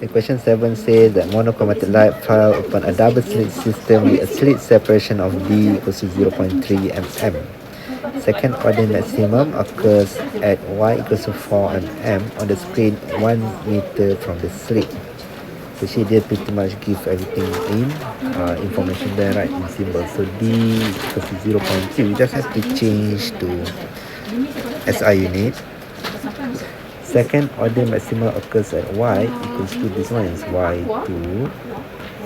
Question 7 says that monochromatic light fell upon a double slit system with a slit separation of d equals to 0.3 mm. Second order maximum occurs at y equals to 4 mm on the screen 1 meter from the slit. So she did pretty much give everything in information there, right, in symbol. So d equals to 0.3. We just have to change to SI unit. Second order maximum occurs at y equals to, this one is y2,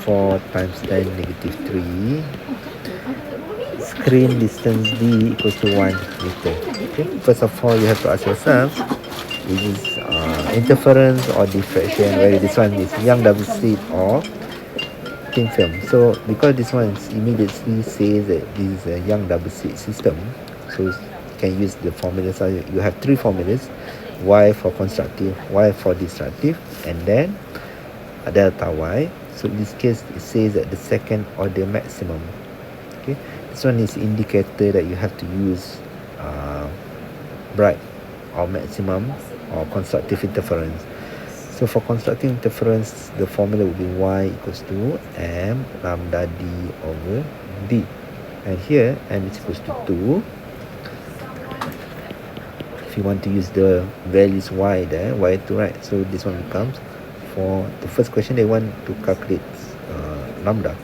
4 times 10 negative 3. Screen distance d equals to 1 meter. Okay, first of all you have to ask yourself, is this interference or diffraction, whether this one is young double slit or thin film. So because this one immediately says that this is a young double slit system, so you can use the formula. So you have three formulas: y for constructive, y for destructive, and then delta y. So in this case it says that the second order maximum. Okay, this one is indicator that you have to use bright or maximum or constructive interference. So for constructive interference, the formula would be y equals to m lambda d over d, and here m is equals to 2. If you want to use the values y there, y2, right? So this one becomes, for the first question they want to calculate lambda.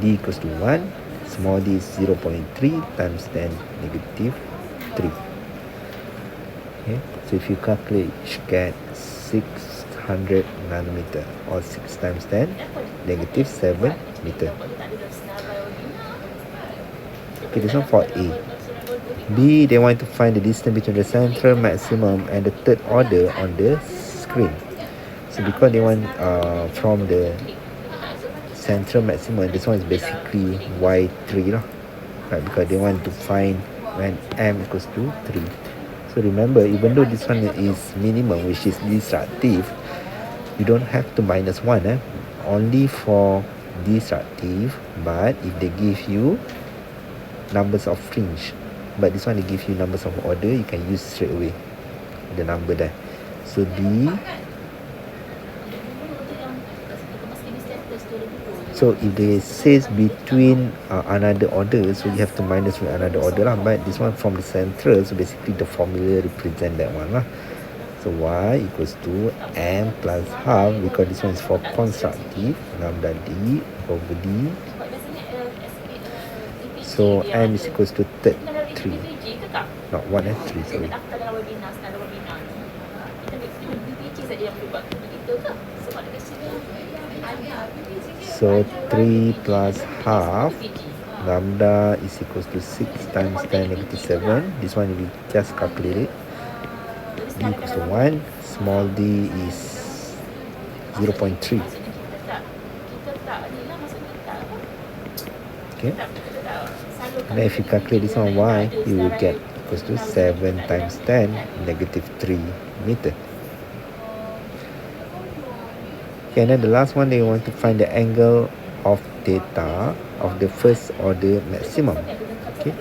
D equals to 1, small d is 0.3 times 10 negative 3. Okay, so if you calculate, you should get 600 nanometer, or 6 times 10 negative 7 meter. Okay, this one for A. B, they want to find the distance between the central maximum and the third order on the screen. So because they want from the central maximum, this one is basically y3 lah, right? Because they want to find when m equals to 3. So remember, even though this one is minimum, which is destructive, you don't have to minus 1 only for destructive. But if they give you numbers of fringe, but this one they give you numbers of order, you can use straight away the number there. So D, so if they says between another order, so you have to minus with another order lah. But this one from the central, so basically the formula represent that one lah. So y equals to m plus half, because this one is for constructive, lambda d over d. So m is equals to 3, not 1 and 3, sorry. So 3 plus half, lambda is equals to 6 times 10 negative 7. This one we just calculate it. D equals to 1, small d is 0.3. Okay, and then if you calculate this on y, you will get equals to 7 times 10 negative 3 meter. Okay, and then the last one, they want to find the angle of theta of the first order maximum. Okay,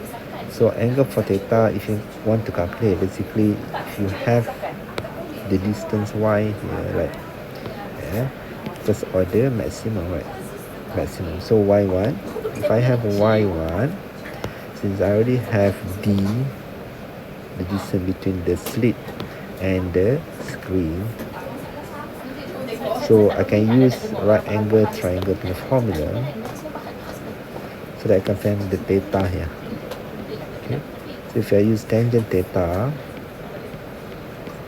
so angle for theta, if you want to calculate, basically if you have the distance y here, right, first order maximum, right, maximum. So y1, if I have y1, since I already have d, the distance between the slit and the screen, so I can use right angle triangle formula, so that I can find the theta here. Okay, so if I use tangent theta,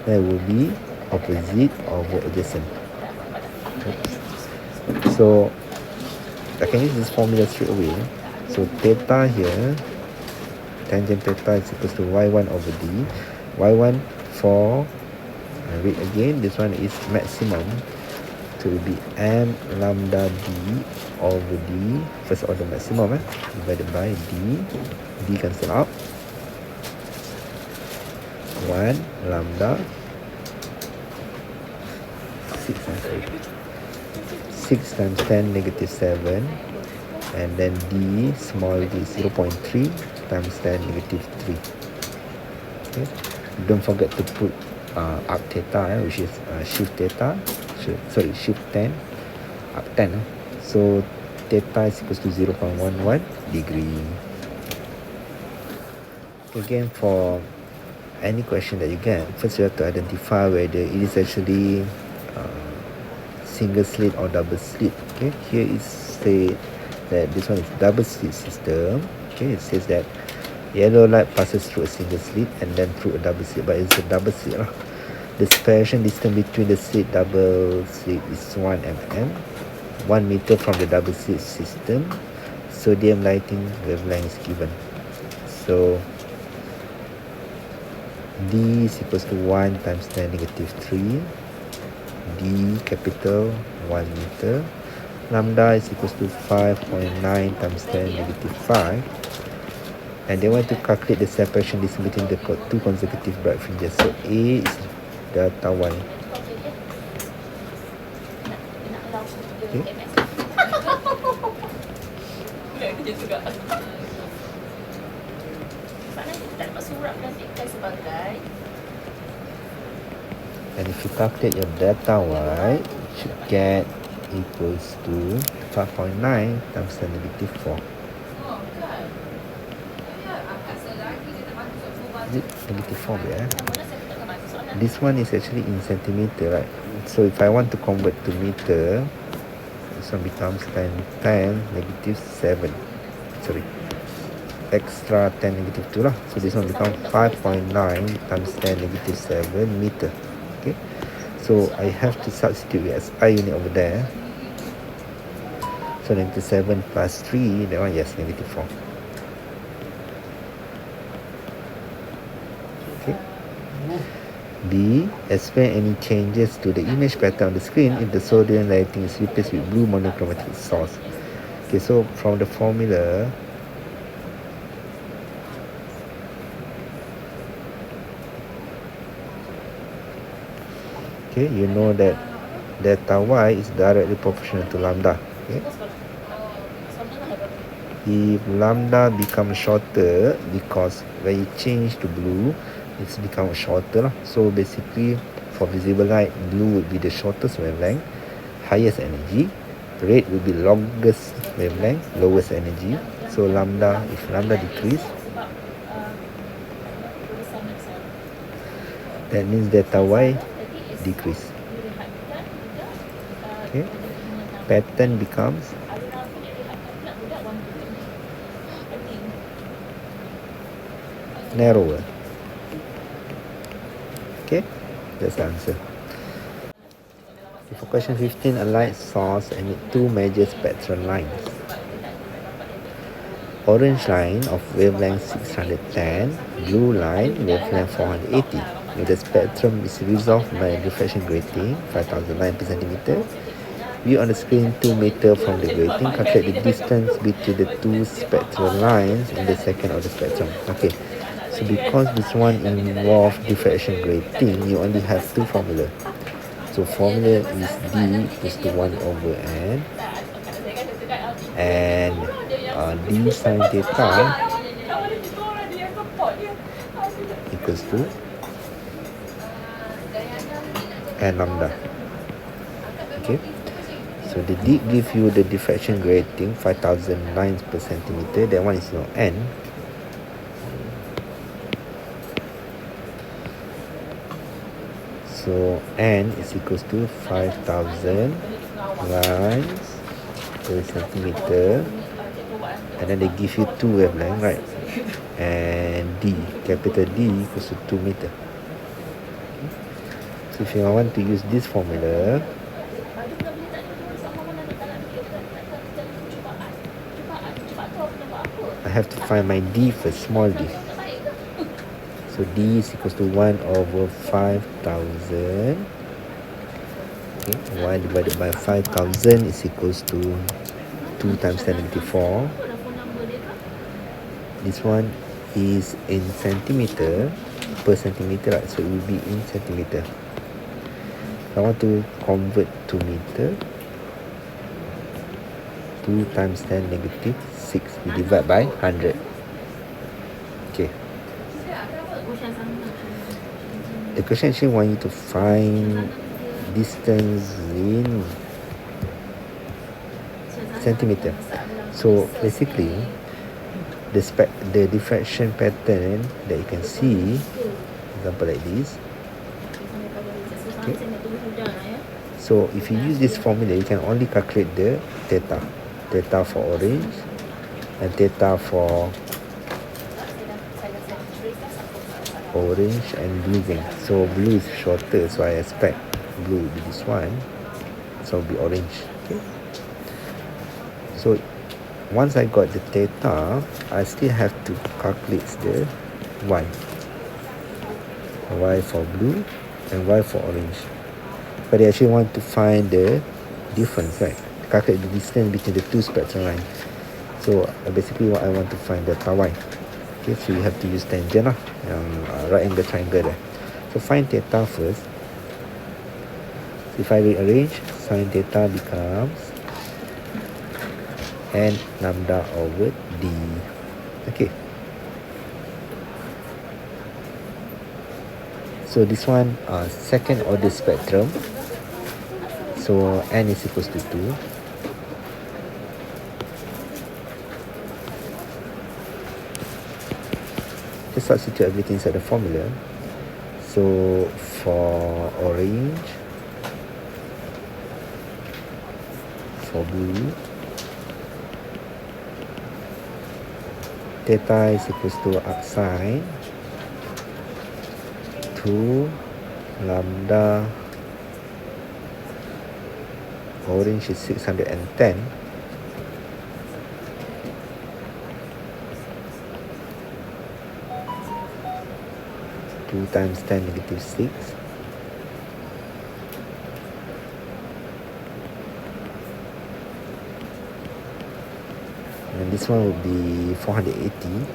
that will be opposite over adjacent. Okay. So I can use this formula straight away. So theta here, tangent theta is equals to y1 over d. y1 for, I read again, this one is maximum, so it will be m lambda d over d, first order maximum, divided by d. D cancel out, 1 lambda 6 times 10 negative 7, and then d, small d, 0.3 times 10 negative 3. Okay, Don't forget to put arc theta, which is shift theta, shift 10, arc 10. So theta is equals to 0.11 degree. Again, for any question that you get, first you have to identify whether it is actually single slit or double slit. Okay, here is say that this one is double slit system. Okay, it says that yellow light passes through a single slit and then through a double slit, but it's a double slit lah. The separation distance between the slit double slit is 1 mm, 1 meter from the double slit system. Sodium lighting wavelength is given. So D is equals to 1 times 10 negative 3. D capital 1 meter. Lambda is equals to 5.9 times 10 negative 5. And they want to calculate the separation distance between the two consecutive bright fringes. So A is delta Y. Okay. And if you calculate your delta Y, you should get equals to 5.9 times 10 negative 4. Is it negative 4? Yeah. This one is actually in centimeter, right? So if I want to convert to meter, this one becomes 10 negative 7. Sorry, extra 10 negative 2 lah. So this one becomes 5.9 times 10 negative 7 meter. Okay, so I have to substitute the SI unit over there. So negative 7 plus 3, that one, yes, negative 4. Okay. B, explain any changes to the image pattern on the screen if the sodium lighting is replaced with blue monochromatic source. Okay, so from the formula, okay, you know that delta Y is directly proportional to lambda. Okay. If lambda becomes shorter, because when you change to blue, it's become shorter lah. So basically, for visible light, blue would be the shortest wavelength, highest energy. Red will be longest wavelength, lowest energy. So lambda, if lambda decrease, that means delta Y decrease. Okay, pattern becomes narrower. Okay, that's the answer. For question 15, a light source emit two major spectral lines. Orange line of wavelength 610, blue line wavelength 480. If the spectrum is resolved by diffraction grating 5000 line per centimeter, view on the screen 2 meter from the grating, calculate the distance between the two spectral lines in the second order spectrum. Okay, so because this one involves diffraction grating, you only have two formulas. So formula is D equals to 1 over N, and D sin theta equals to N lambda. Okay, so the D gives you the diffraction grating 5000 lines per centimeter. That one is your N. So N is equals to 5000 lines per centimeter, and then they give you two wavelength, right? And D, capital D equals to 2 meter. Okay. So if you want to use this formula, I have to find my D first, small d. So D is equals to 1 over 5000. Okay, 1 divided by 5000 is equals to 2 times 10 negative 4. This one is in centimeter per centimeter, right? So it will be in centimeter. I want to convert to meter. 2 times 10 negative 6. We divide by 100. Okay. the question actually want you to find distance in centimeter. So basically the diffraction pattern that you can see, example like this. Okay. So if you use this formula, you can only calculate the theta for orange and theta for orange and blue vein. So blue is shorter, so I expect blue will be this one, so it'll be orange. Okay. So once I got the theta, I still have to calculate the y for blue and y for orange. But I actually want to find the difference, right? Calculate the distance between the two spectral lines. So basically what I want to find the y. Okay, so you have to use tangent lah, yang right angle triangle there. So find theta first. So if I rearrange, sin theta becomes n lambda over d. Okay. So this one second order spectrum. So n is equals to 2. Just substitute everything inside the formula. So for orange, for blue, theta is equals to arcsine 2 lambda, orange is 610, two times 10 negative 6, and this one will be 480.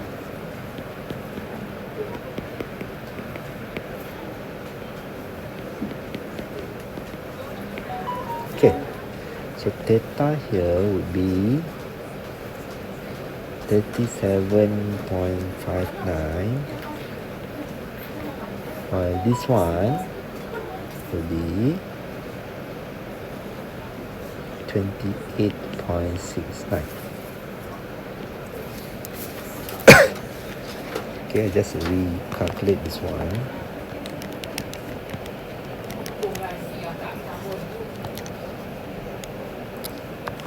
Okay, so theta here would be 37.59, while this one will be 28.69. Okay, just recalculate this one.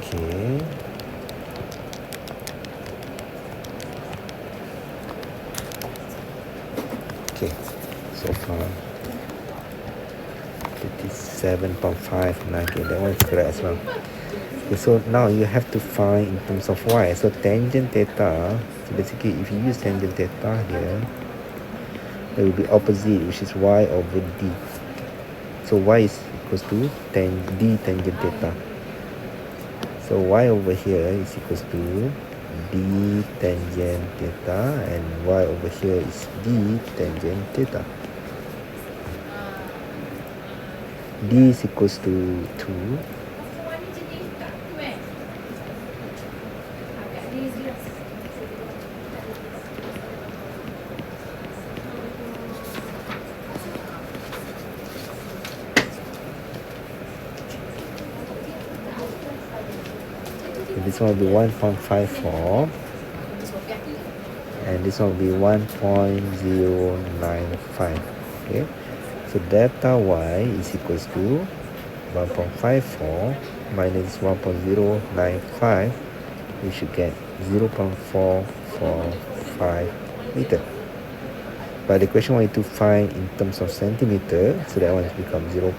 Okay. Okay, so far 57.59. Okay, that one is correct as well. Okay, so now you have to find in terms of y. So tangent theta, so basically if you use tangent theta here, it will be opposite, which is y over d. So y is equals to d tangent theta. So y over here is equals to d tangent theta, and y over here is d tangent theta. D is equals to 2. This one will be 1.54, and this one will be 1.095. Okay, so delta y is equals to 1.54 minus 1.095. We should get 0.445 meter. But the question wanted to find in terms of centimeter, so that one has become 0.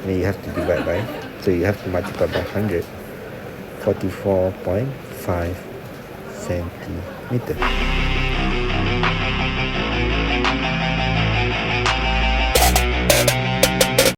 Then you have to divide by, so you have to multiply by 100. 44.5 centimeter.